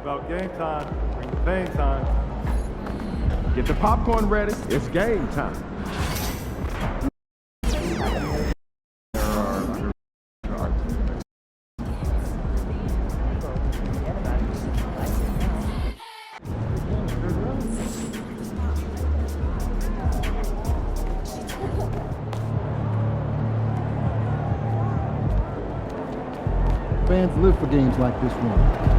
about game time. Bring the pain time. Get the popcorn ready. It's game time. Fans live for games like this one.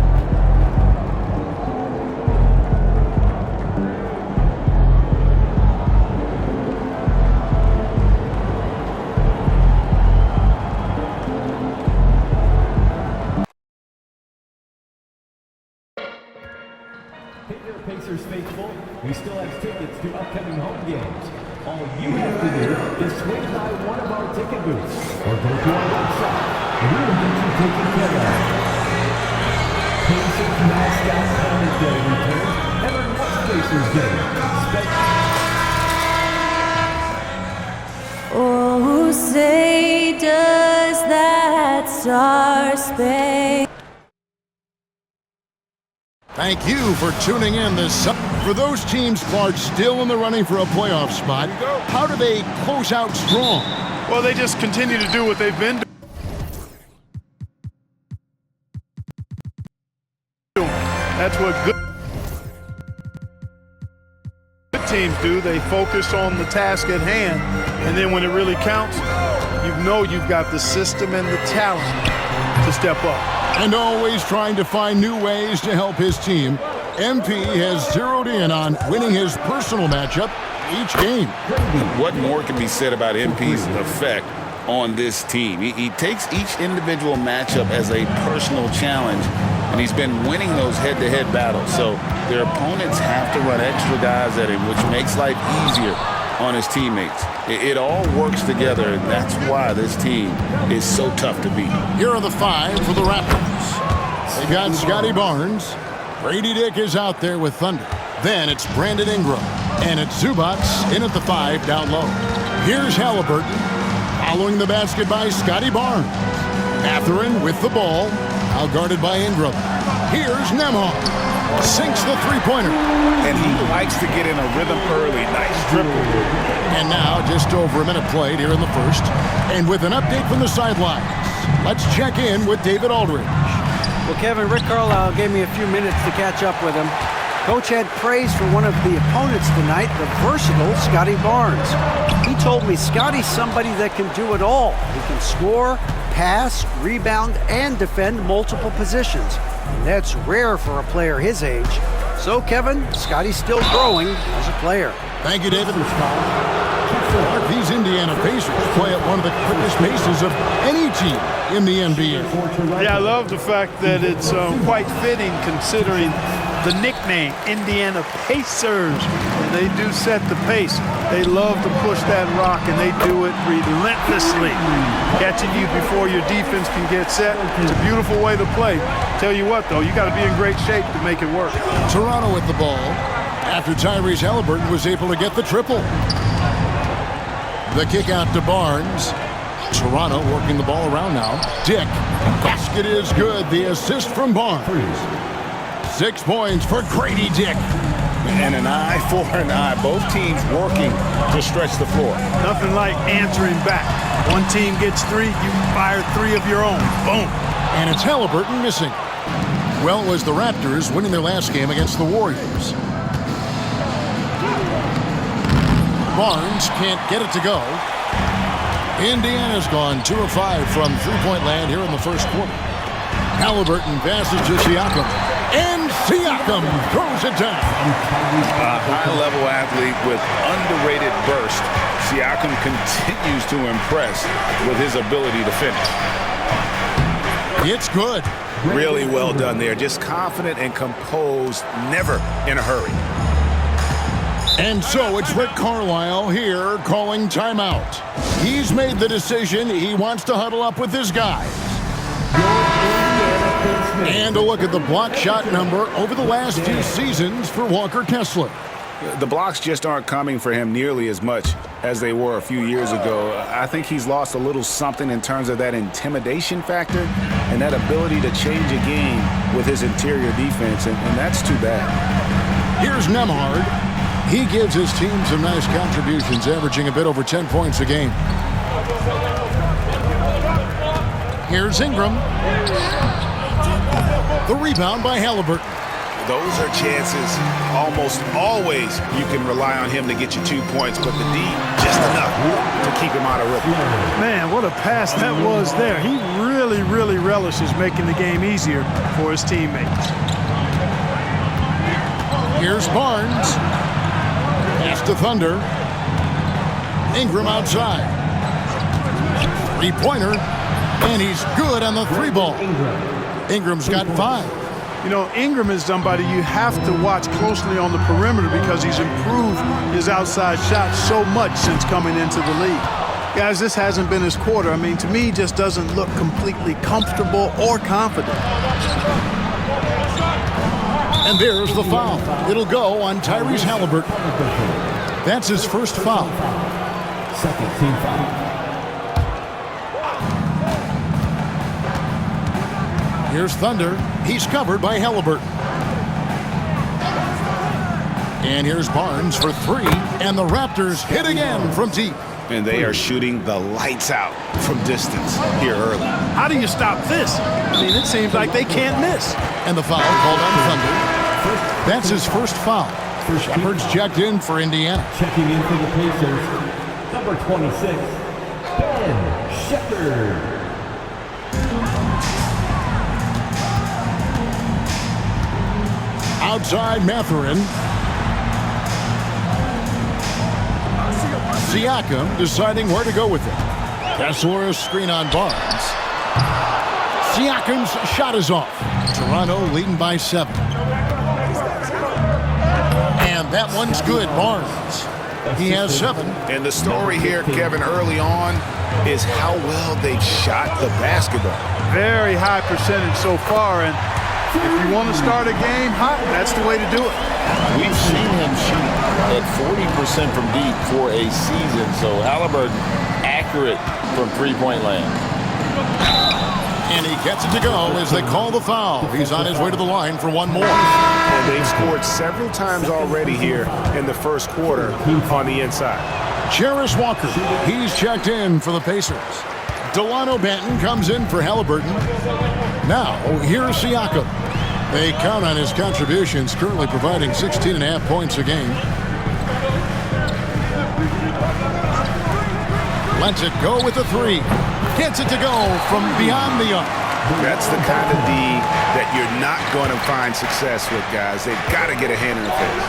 Pacers faithful, we still have tickets to upcoming home games. All you have to do is swing by one of our ticket booths or go to our website, and we will get you taken care of. Pacers mascot Planet Day returns at our next Pacers game. Oh, say does that star-spangled Thank you for tuning in this summer. For those teams large still in the running for a playoff spot, how do they close out strong? Well, they just continue to do what they've been doing. That's what good teams do. They focus on the task at hand, and then when it really counts, you know you've got the system and the talent to step up. And always trying to find new ways to help his team, MP has zeroed in on winning his personal matchup each game. What more can be said about MP's effect on this team? He takes each individual matchup as a personal challenge, and he's been winning those head-to-head battles. So their opponents have to run extra guys at him, which makes life easier on his teammates. It all works together, and that's why this team is so tough to beat. Here are the five for the Raptors. They got Scotty Barnes. Grady Dick is out there with Thunder. Then it's Brandon Ingram. And it's Zubac in at the 5 down low. Here's Halliburton. Following the basket by Scotty Barnes. Mathurin with the ball. Now guarded by Ingram. Here's Nembhard. Sinks the three-pointer. And he likes to get in a rhythm early. Nice dribble. And now just over a minute played here in the first. And with an update from the sidelines, let's check in with David Aldridge. Well, Kevin, Rick Carlisle gave me a few minutes to catch up with him. Coach had praise for one of the opponents tonight, the versatile Scotty Barnes. He told me Scotty's somebody that can do it all. He can score, pass, rebound, and defend multiple positions. And that's rare for a player his age. So, Kevin, Scotty's still growing as a player. Thank you, David. These Indiana Pacers play at one of the quickest paces of any team in the NBA. Yeah, I love the fact that it's quite fitting considering the nickname, Indiana Pacers. And they do set the pace. They love to push that rock, and they do it relentlessly. Catching you before your defense can get set. It's a beautiful way to play. Tell you what, though, you got to be in great shape to make it work. Toronto with the ball after Tyrese Halliburton was able to get the triple. The kick out to Barnes. Toronto working the ball around now. Dick. Basket is good. The assist from Barnes. 6 points for Grady Dick. And an eye for an eye. Both teams working to stretch the floor. Nothing like answering back. One team gets 3, you fire 3 of your own. Boom. And it's Halliburton missing. Well, it was the Raptors winning their last game against the Warriors. Barnes can't get it to go. Indiana's gone 2 of 5 from three-point land here in the first quarter. Halliburton passes to Siakam. And Siakam throws it down. A high-level athlete with underrated burst. Siakam continues to impress with his ability to finish. It's good. Really well done there. Just confident and composed, never in a hurry. And so it's Rick Carlisle here calling timeout. He's made the decision. He wants to huddle up with his guys. And a look at the block shot number over the last 2 seasons for Walker Kessler. The blocks just aren't coming for him nearly as much as they were a few years ago. I think he's lost a little something in terms of that intimidation factor and that ability to change a game with his interior defense, and that's too bad. Here's Nembhard. He gives his team some nice contributions, averaging a bit over 10 points a game. Here's Ingram. The rebound by Halliburton. Those are chances almost always you can rely on him to get you 2 points, but the D just enough to keep him out of rhythm. Man, what a pass that was there. He really, really relishes making the game easier for his teammates. Here's Barnes. Pass to Thunder. Ingram outside. Three-pointer. And he's good on the three ball. Ingram's got 5. You know, Ingram is somebody you have to watch closely on the perimeter because he's improved his outside shot so much since coming into the league. Guys, this hasn't been his quarter. I mean, to me, he just doesn't look completely comfortable or confident. And there's the foul. It'll go on Tyrese Halliburton. That's his first foul. Second team foul. Here's Thunder. He's covered by Halliburton. And here's Barnes for 3. And the Raptors hit again from deep. And they are shooting the lights out from distance here early. How do you stop this? I mean, it seems like they can't miss. And the foul called on Thunder. That's his first foul. Shepard's checked in for Indiana. Checking in for the Pacers, number 26, Ben Sheppard. Outside Mathurin. Siakam deciding where to go with it. Kessler screen on Barnes. Siakam's shot is off. Toronto leading by 7. And that one's good. Barnes. He has 7. And the story here, Kevin, early on is how well they've shot the basketball. Very high percentage so far, and if you want to start a game hot, that's the way to do it. We've seen him shoot at 40% from deep for a season, so Halliburton accurate from three-point land. And he gets it to go as they call the foul. He's on his way to the line for one more. And they've scored several times already here in the first quarter on the inside. Jarris Walker, he's checked in for the Pacers. Delano Banton comes in for Halliburton. Now, here's Siakam. They count on his contributions, currently providing 16.5 points a game. Lets it go with the 3. Gets it to go from beyond the arc. That's the kind of D that you're not going to find success with, guys. They've got to get a hand in the face.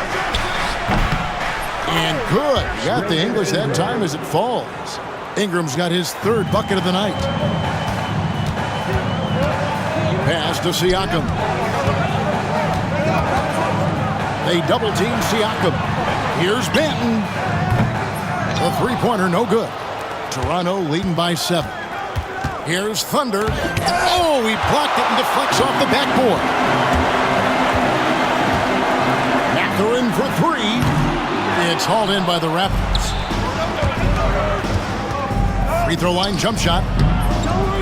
And good. Got the English that time as it falls. Ingram's got his 3rd bucket of the night. Pass to Siakam. They double-team Siakam. Here's Banton. The three-pointer, no good. Toronto leading by 7. Here's Thunder. Oh, he blocked it and deflects off the backboard. Mathurin for 3. It's hauled in by the Raptors. Free throw line jump shot.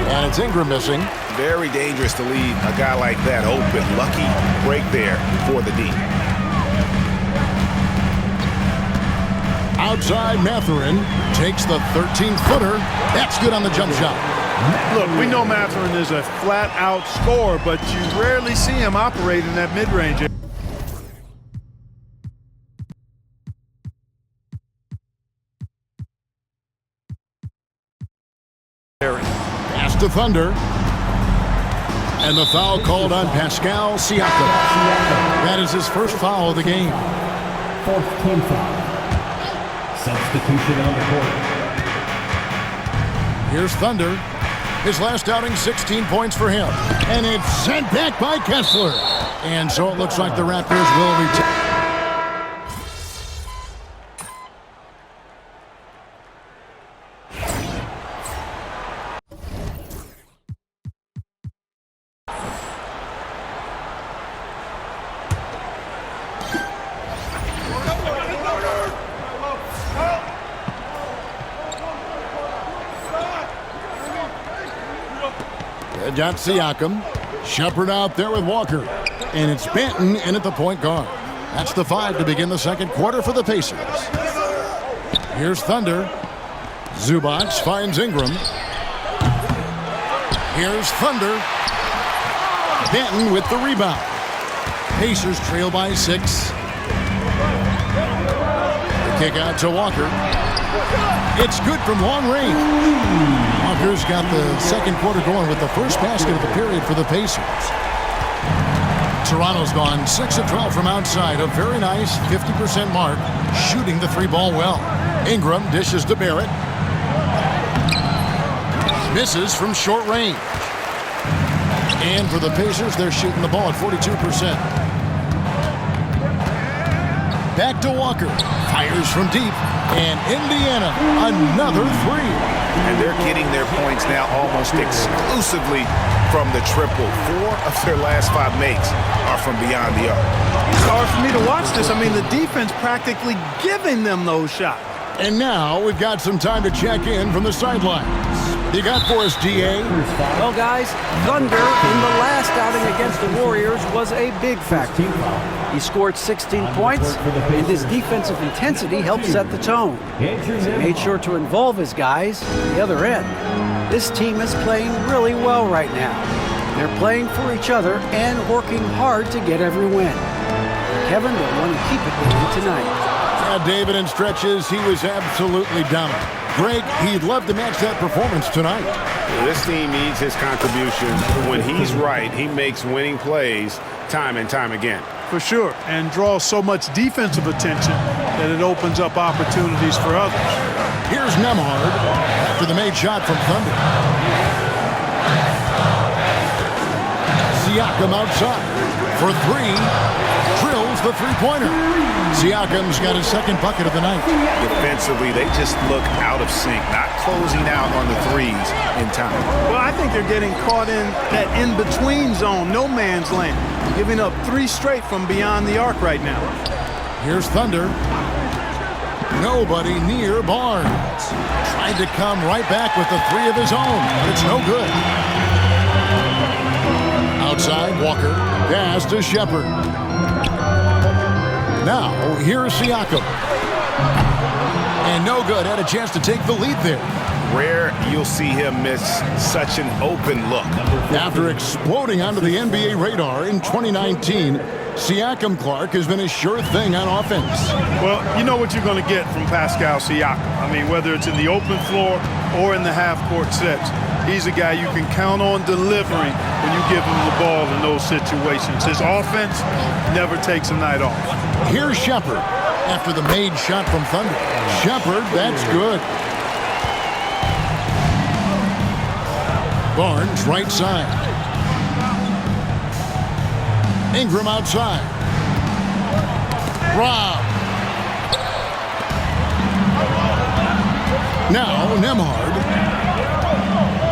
And it's Ingram missing. Very dangerous to leave a guy like that open. Lucky break there for the D. Outside Mathurin takes the 13-footer. That's good on the jump shot. Look, we know Mathurin is a flat-out scorer, but you rarely see him operate in that mid-range. Pass to Thunder. And the foul called on Pascal Siakam. That is his first foul of the game. 4th team foul. Substitution on the court. Here's Thunder. His last outing, 16 points for him. And it's sent back by Kessler. And so it looks like the Raptors will return. They've got Siakam. Shepard out there with Walker. And it's Banton in at the point guard. That's the 5 to begin the second quarter for the Pacers. Here's Thunder. Zubac finds Ingram. Here's Thunder. Banton with the rebound. Pacers trail by 6. The kick out to Walker. It's good from long range. Walker's got the second quarter going with the first basket of the period for the Pacers. Toronto's gone 6 of 12 from outside. A very nice 50% mark, shooting the 3-ball well. Ingram dishes to Barrett. Misses from short range. And for the Pacers, they're shooting the ball at 42%. Back to Walker. Fires from deep. And Indiana, another 3. And they're getting their points now almost exclusively from the triple. 4 of their last 5 makes are from beyond the arc. It's hard for me to watch this. I mean, the defense practically giving them those shots. And now we've got some time to check in from the sidelines. You got for us, DA? Well, guys, Thunder in the last outing against the Warriors was a big factor. He scored 16 points, and his defensive intensity helped set the tone. He made sure to involve his guys at the other end. This team is playing really well right now. They're playing for each other and working hard to get every win. Kevin will want to keep it going tonight. Yeah, David, in stretches, he was absolutely dominant. Greg, he'd love to match that performance tonight. This team needs his contribution. When he's right, he makes winning plays time and time again. For sure, and draws so much defensive attention that it opens up opportunities for others. Here's Nembhard after the made shot from Thunder. Siakam outside for 3. Drills the three-pointer. Siakam's got his second bucket of the night. Defensively, they just look out of sync, not closing out on the threes in time. Well, I think they're getting caught in that in-between zone, no man's land, giving up 3 straight from beyond the arc right now. Here's Thunder. Nobody near Barnes. Tried to come right back with the 3 of his own, but it's no good. Outside, Walker. Pass to Shepard. Now, here's Siakam. And no good. Had a chance to take the lead there. Rare you'll see him miss such an open look. After exploding onto the NBA radar in 2019, Siakam Clark has been a sure thing on offense. Well, you know what you're going to get from Pascal Siakam. I mean, whether it's in the open floor or in the half-court sets, he's a guy you can count on delivering when you give him the ball in those situations. His offense never takes a night off. Here's Shepard after the made shot from Thunder. Shepard, that's good. Barnes, right side. Ingram outside. Rob. Now Nembhard.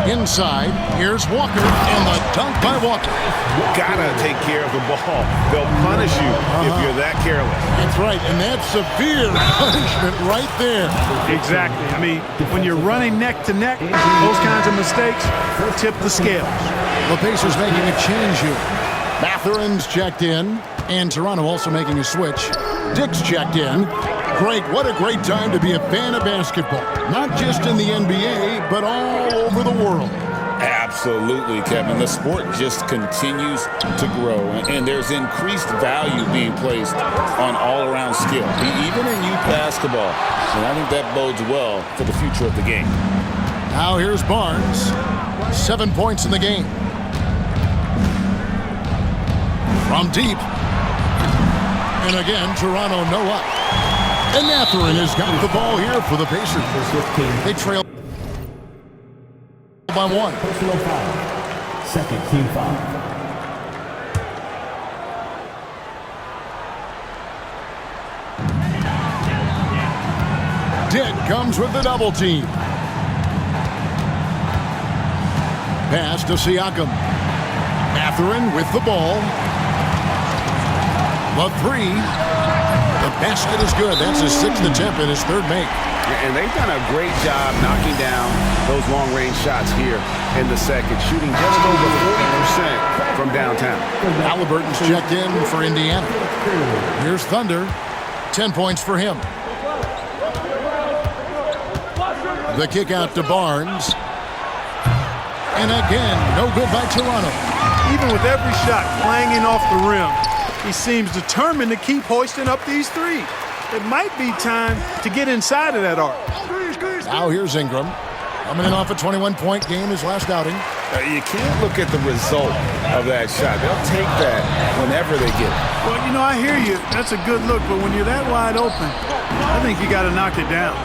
Inside, here's Walker, and the dunk by Walker. Gotta take care of the ball. They'll punish you if you're that careless. That's right, and that's severe punishment right there. Exactly. I mean, when you're running neck to neck, those kinds of mistakes tip the scales. The Pacers making a change here. Mathurin's checked in, and Toronto also making a switch. Dick's checked in. Greg, what a great time to be a fan of basketball. Not just in the NBA, but all over the world. Absolutely, Kevin. The sport just continues to grow, and there's increased value being placed on all-around skill, even in youth basketball. And I think that bodes well for the future of the game. Now here's Barnes. 7 points in the game. From deep. And again, Toronto no up. And Mathurin has got the ball here for the Pacers. They trail by 1. Personal foul. Second team foul. Dick comes with the double team. Pass to Siakam. Mathurin with the ball. The 3. The basket is good. That's his 6th attempt and his 3rd make. And they've done a great job knocking down those long-range shots here in the second, shooting just over 40% from downtown. Halliburton's checked in for Indiana. Here's Thunder. 10 points for him. The kick out to Barnes. And again, no good by Toronto. Even with every shot clanging off the rim, he seems determined to keep hoisting up these threes. It might be time to get inside of that arc. Now here's Ingram. Coming in off a 21-point game his last outing. You can't look at the result of that shot. They'll take that whenever they get it. Well, you know, I hear you. That's a good look, but when you're that wide open, I think you got to knock it down.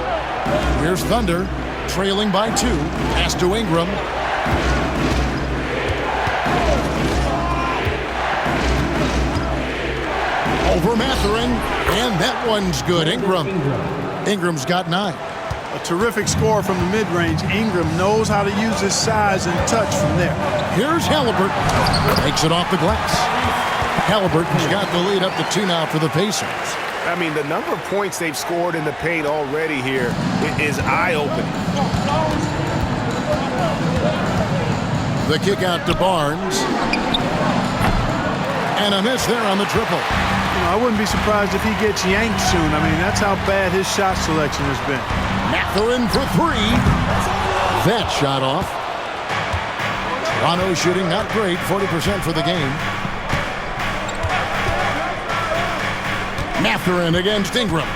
Here's Thunder, trailing by 2. Pass to Ingram. Over Mathurin, and that one's good. Ingram's got 9. A terrific score from the mid-range. Ingram knows how to use his size and touch from there. Here's Halliburton. Takes it off the glass. Halliburton's got the lead up to 2 now for the Pacers. I mean, the number of points they've scored in the paint already here is eye-opening. The kick out to Barnes. And a miss there on the triple. You know, I wouldn't be surprised if he gets yanked soon. I mean, that's how bad his shot selection has been. Mathurin for 3. That shot off. Toronto shooting not great, 40% for the game. Mathurin against Ingram.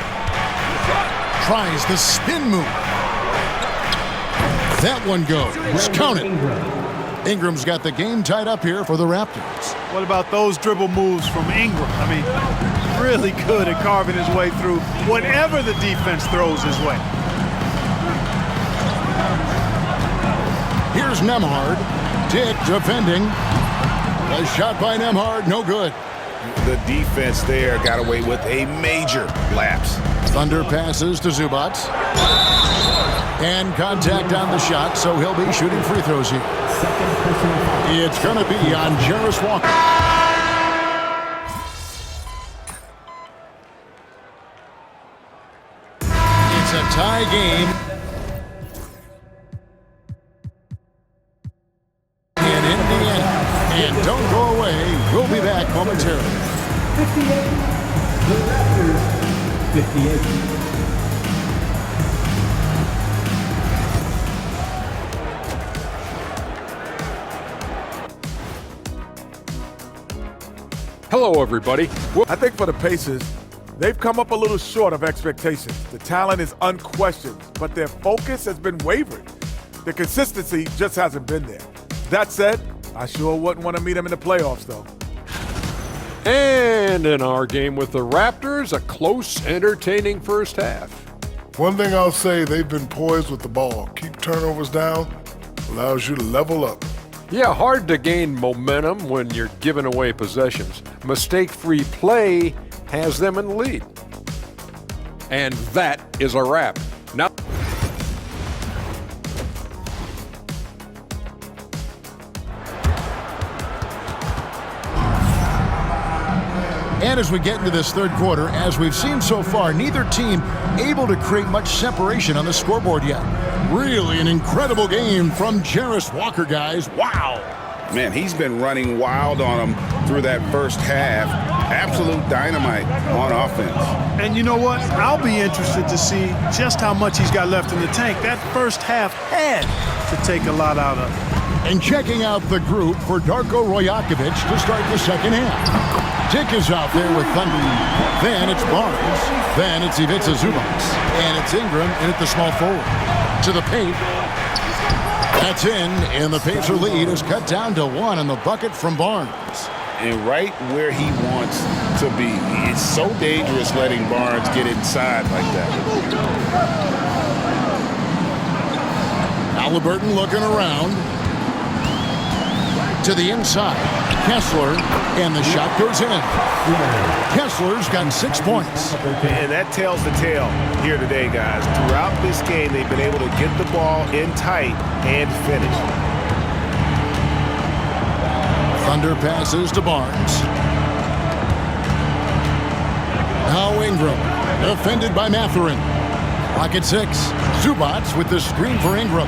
Tries the spin move. That one goes. Count it. Ingram's got the game tied up here for the Raptors. What about those dribble moves from Ingram? I mean, really good at carving his way through whatever the defense throws his way. Here's Nembhard. Dick defending. A shot by Nembhard, no good. The defense there got away with a major lapse. Thunder passes to Zubac. And contact on the shot, so he'll be shooting free throws here. It's going to be on Jarace Walker. It's a tie game. In Indiana. And don't go away. We'll be back momentarily. 58. The Raptors, 58. Hello, everybody. I think for the Pacers, they've come up a little short of expectations. The talent is unquestioned, but their focus has been wavering. The consistency just hasn't been there. That said, I sure wouldn't want to meet them in the playoffs, though. And in our game with the Raptors, a close, entertaining first half. One thing I'll say, they've been poised with the ball. Keep turnovers down, allows you to level up. Yeah, hard to gain momentum when you're giving away possessions. Mistake-free play has them in the lead. And that is a wrap. Now, And as we get into this third quarter, as we've seen so far, neither team able to create much separation on the scoreboard yet. Really an incredible game from Jarace Walker, guys. Wow. Man, he's been running wild on them through that first half. Absolute dynamite on offense. And you know what? I'll be interested to see just how much he's got left in the tank. That first half had to take a lot out of it. And checking out the group for Darko Rajakovic to start the second half. Dick is out there with Thunder. Then it's Barnes. Then it's Ivica Zubac. And it's Ingram in at the small forward. To the paint. That's in, and the Pacer lead is cut down to 1 on the bucket from Barnes. And right where he wants to be. It's so dangerous letting Barnes get inside like that. Halliburton looking around. To the inside. Kessler, and the shot goes in. Kessler's got 6 points. And that tells the tale here today, guys. Throughout this game, they've been able to get the ball in tight and finish. Thunder passes to Barnes. Now Ingram, defended by Mathurin. Clock at 6. Zubats with the screen for Ingram.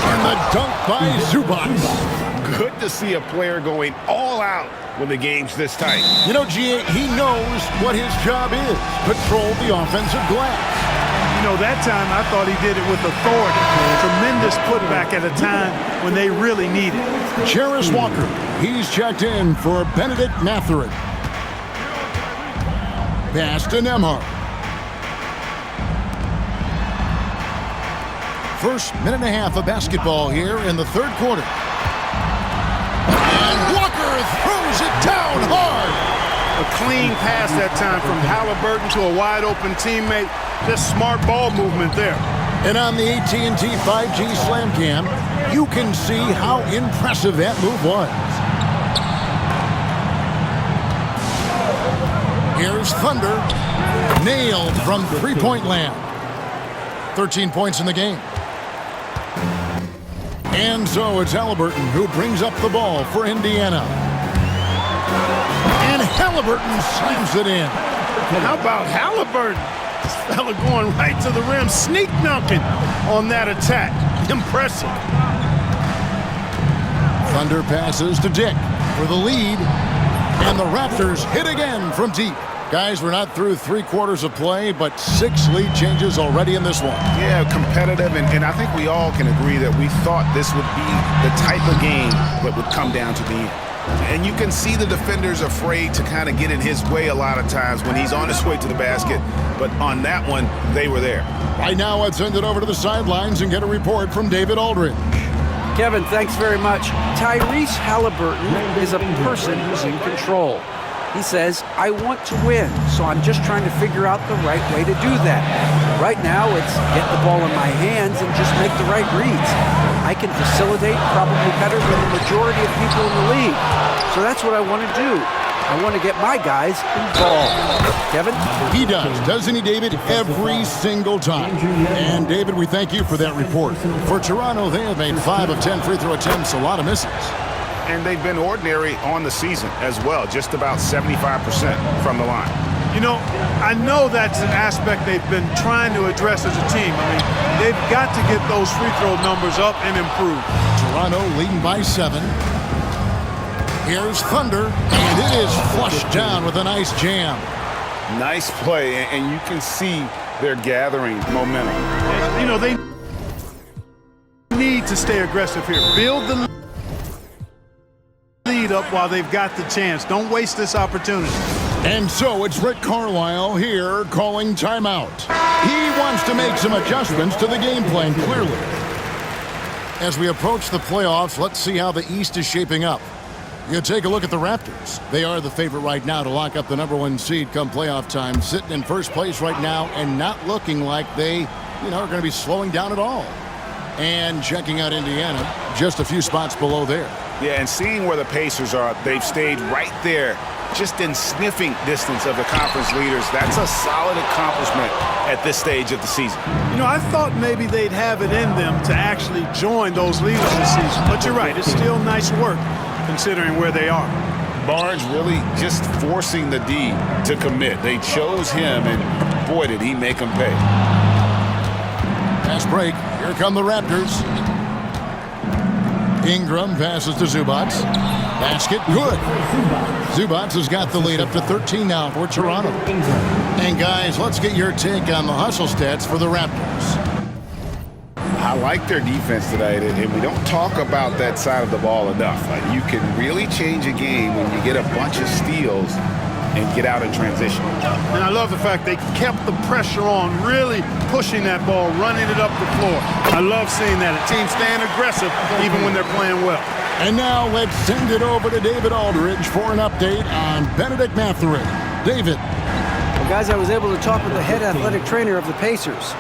And the dunk by Zubats. Good to see a player going all out when the game's this tight. You know, G.A., he knows what his job is. Control the offensive glass. You know, that time I thought he did it with authority. Tremendous putback at a time when they really need it. Jarris Walker, he's checked in for Benedict Mathurin. Pass to Nembhard. First minute and a half of basketball here in the third quarter. And Walker throws it down hard. A clean pass that time from Halliburton to a wide-open teammate. Just smart ball movement there. And on the AT&T 5G Slam Cam, you can see how impressive that move was. Here's Thunder. Nailed from three-point land. 13 points in the game. And so it's Halliburton who brings up the ball for Indiana. And Halliburton slams it in. How about Halliburton? This fella going right to the rim, sneak dunking on that attack. Impressive. Thunder passes to Dick for the lead. And the Raptors hit again from deep. Guys, we're not through 3 quarters of play, but 6 lead changes already in this one. Yeah, competitive, and I think we all can agree that we thought this would be the type of game that would come down to the end. And you can see the defenders afraid to kind of get in his way a lot of times when he's on his way to the basket. But on that one, they were there. Right now, let's send it over to the sidelines and get a report from David Aldridge. Kevin, thanks very much. Tyrese Halliburton is a person who's in control. He says, I want to win, so I'm just trying to figure out the right way to do that. Right now, it's get the ball in my hands and just make the right reads. I can facilitate probably better than the majority of people in the league. So that's what I want to do. I want to get my guys involved. Kevin? He does, doesn't he, David? Every single time. And, David, we thank you for that report. For Toronto, they have made 5 of 10 free throw attempts, a lot of misses. And they've been ordinary on the season as well, just about 75% from the line. You know, I know that's an aspect they've been trying to address as a team. I mean, they've got to get those free throw numbers up and improve. Toronto leading by 7. Here's Thunder, and it is flushed down with a nice jam. Nice play, and you can see they're gathering momentum. You know, they need to stay aggressive here. Build the lead up while they've got the chance. Don't waste this opportunity. And so it's Rick Carlisle here calling timeout. He wants to make some adjustments to the game plan, clearly. As we approach the playoffs, let's see how the East is shaping up. You take a look at the Raptors. They are the favorite right now to lock up the #1 seed come playoff time, sitting in first place right now and not looking like they, are going to be slowing down at all. And checking out Indiana, just a few spots below there. Yeah, and seeing where the Pacers are, they've stayed right there, just in sniffing distance of the conference leaders. That's a solid accomplishment at this stage of the season. You know, I thought maybe they'd have it in them to actually join those leaders this season. But you're right, it's still nice work considering where they are. Barnes really just forcing the D to commit. They chose him, and boy, did he make them pay. Fast break. Here come the Raptors. Ingram passes to Zubats. Basket good. Zubats has got the lead up to 13 now for Toronto. And guys, let's get your take on the hustle stats for the Raptors. I like their defense tonight, and we don't talk about that side of the ball enough. You can really change a game when you get a bunch of steals and get out in transition. And I love the fact they kept the pressure on, really pushing that ball, running it up the floor. I love seeing that. A team staying aggressive even when they're playing well. And now let's send it over to David Aldridge for an update on Benedict Mathurin. David. Well, guys, I was able to talk with the head athletic trainer of the Pacers.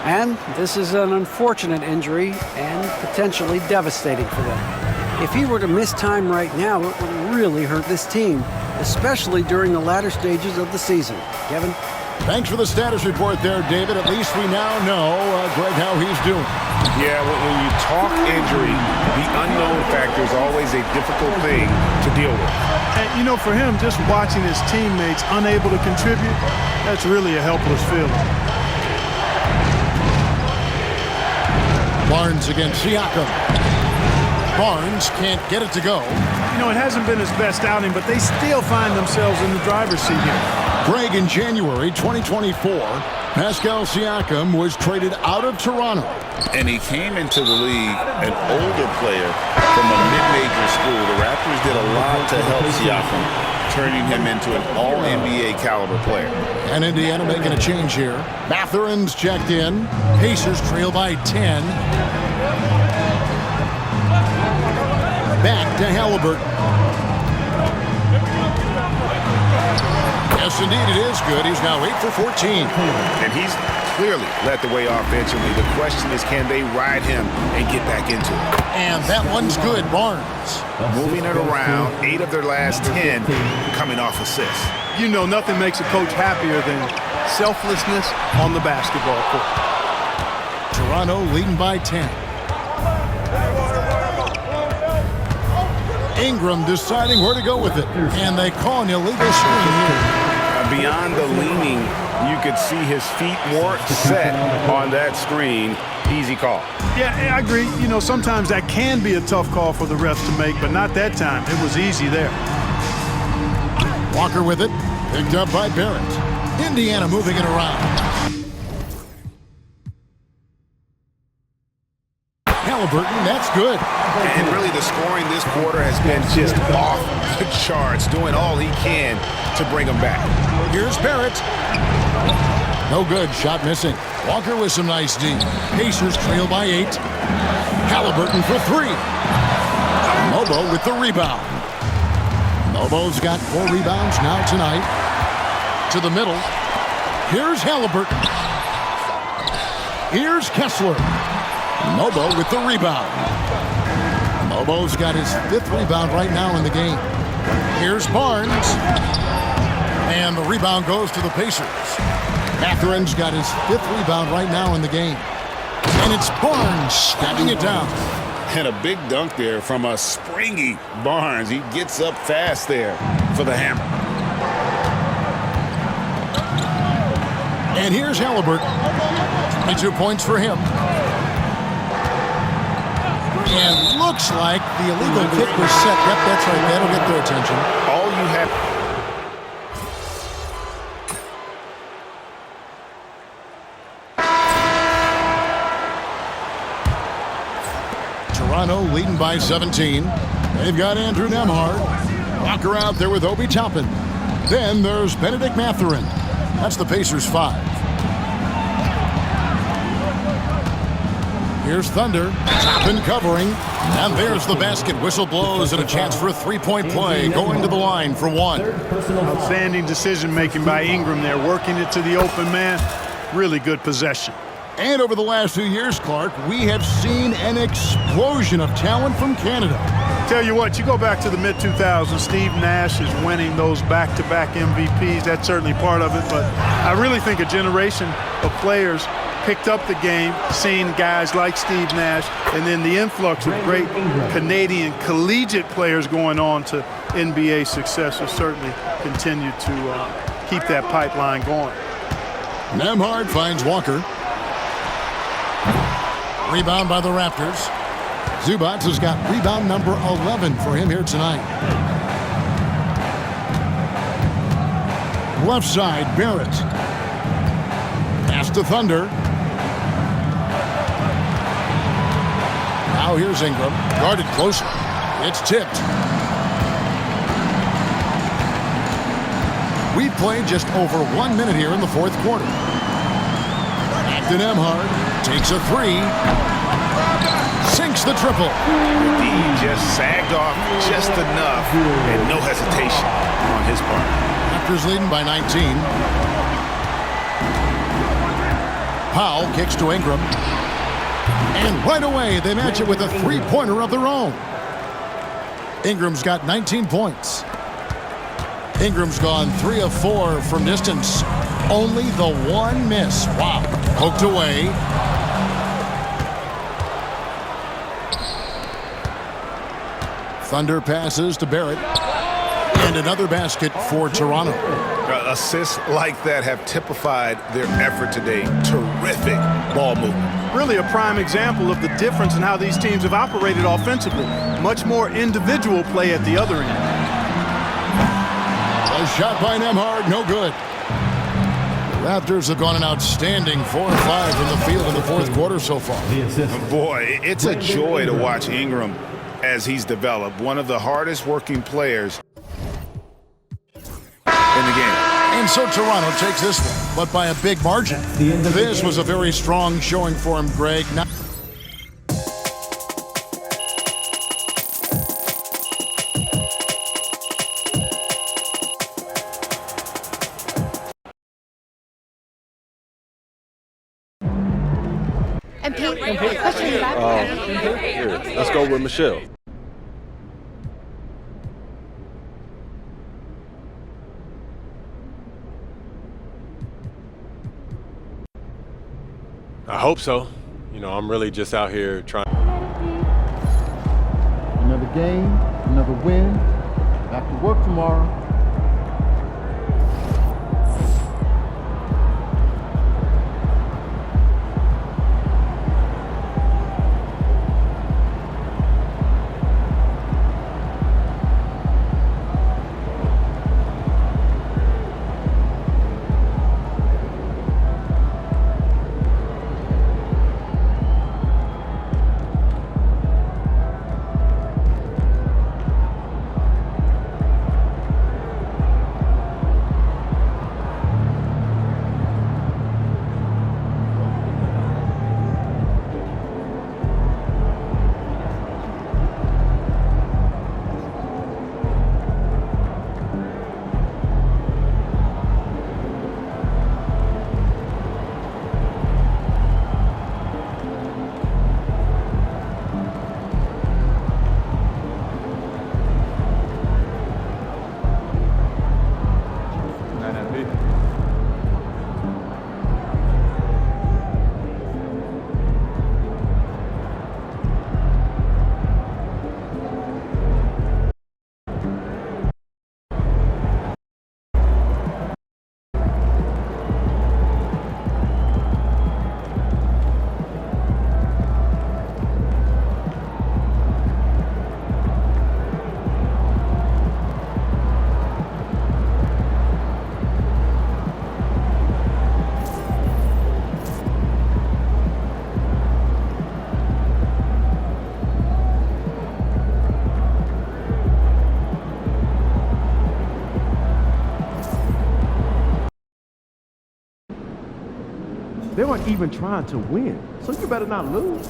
And this is an unfortunate injury and potentially devastating for them. If he were to miss time right now, it would really hurt this team, especially during the latter stages of the season. Kevin? Thanks for the status report there, David. At least we now know, Greg, how he's doing. Yeah, when you talk injury, the unknown factor is always a difficult thing to deal with. And, you know, for him, just watching his teammates unable to contribute, that's really a helpless feeling. Barnes against Siakam. Barnes can't get it to go. You know, it hasn't been his best outing, but they still find themselves in the driver's seat here. Greg, in January 2024, Pascal Siakam was traded out of Toronto. And he came into the league an older player from a mid-major school. The Raptors did a lot to help Siakam, turning him into an all-NBA caliber player. And Indiana making a change here. Mathurin's checked in. Pacers trail by 10. Back to Halliburton. Yes, indeed, it is good. He's now 8 for 14. And he's clearly led the way offensively. The question is, can they ride him and get back into it? And that one's good. Barnes. Moving it around, 8 of their last 10 coming off assists. You know, nothing makes a coach happier than selflessness on the basketball court. Toronto leading by 10. Ingram deciding where to go with it. And they call an illegal screen here. Beyond the leaning, you could see his feet more set on that screen. Easy call. Yeah, I agree. You know, sometimes that can be a tough call for the refs to make, but not that time. It was easy there. Walker with it. Picked up by Barrett. Indiana moving it around. Halliburton, that's good. And really the scoring this quarter has been just off the charts, doing all he can to bring them back. Here's Barrett. No good, shot missing. Walker with some nice D. Pacers trail by 8. Halliburton for 3. Mobo with the rebound. Mobo's got 4 rebounds now tonight. To the middle. Here's Halliburton. Here's Kessler. Mobo with the rebound. Mobo's got his 5th rebound right now in the game. Here's Barnes. And the rebound goes to the Pacers. Mathurin's got his 5th rebound right now in the game. And it's Barnes stabbing it down. And a big dunk there from a springy Barnes. He gets up fast there for the hammer. And here's Halliburton. 22 points for him. And looks like the illegal kick was set. Yep, that's right. That'll get their attention. All you have... Toronto leading by 17. They've got Andrew Nembhard. Walker out there with Obi Toppin. Then there's Benedict Mathurin. That's the Pacers 5. Here's Thunder. Toppin covering. And there's the basket. Whistle blows and a chance for a 3-point play. Going to the line for 1. Outstanding decision-making by Ingram there, working it to the open man. Really good possession. And over the last 2 years, Clark, we have seen an explosion of talent from Canada. Tell you what, you go back to the mid-2000s, Steve Nash is winning those back-to-back MVPs. That's certainly part of it, but I really think a generation of players picked up the game, seeing guys like Steve Nash, and then the influx of great Canadian collegiate players going on to NBA success will certainly continue to keep that pipeline going. Nembhard finds Walker. Rebound by the Raptors. Zubac has got rebound number 11 for him here tonight. Left side, Barrett. Pass to Thunder. Now here's Ingram. Guarded closer. It's tipped. We've played just over 1 minute here in the 4th quarter. Back to Nembhard. Takes a 3. Sinks the triple. D just sagged off just enough and no hesitation on his part. Raptors leading by 19. Powell kicks to Ingram. And right away, they match it with a 3-pointer of their own. Ingram's got 19 points. Ingram's gone 3 of 4 from distance. Only the 1 miss. Wow. Poked away. Thunder passes to Barrett. And another basket for Toronto. Assists like that have typified their effort today. Terrific ball movement. Really a prime example of the difference in how these teams have operated offensively. Much more individual play at the other end. A shot by Nembhard, no good. The Raptors have gone an outstanding 4 or 5 from the field in the fourth quarter so far. Boy, it's a joy to watch Ingram as he's developed. One of the hardest working players in the game. And so Toronto takes this one, but by a big margin. This was a very strong showing for him, Greg. Now And Pete, question in the back. Here, let's go with Michelle. I hope so. You know, I'm really just out here trying. Another game, another win. Back to work tomorrow. They weren't even trying to win, so you better not lose.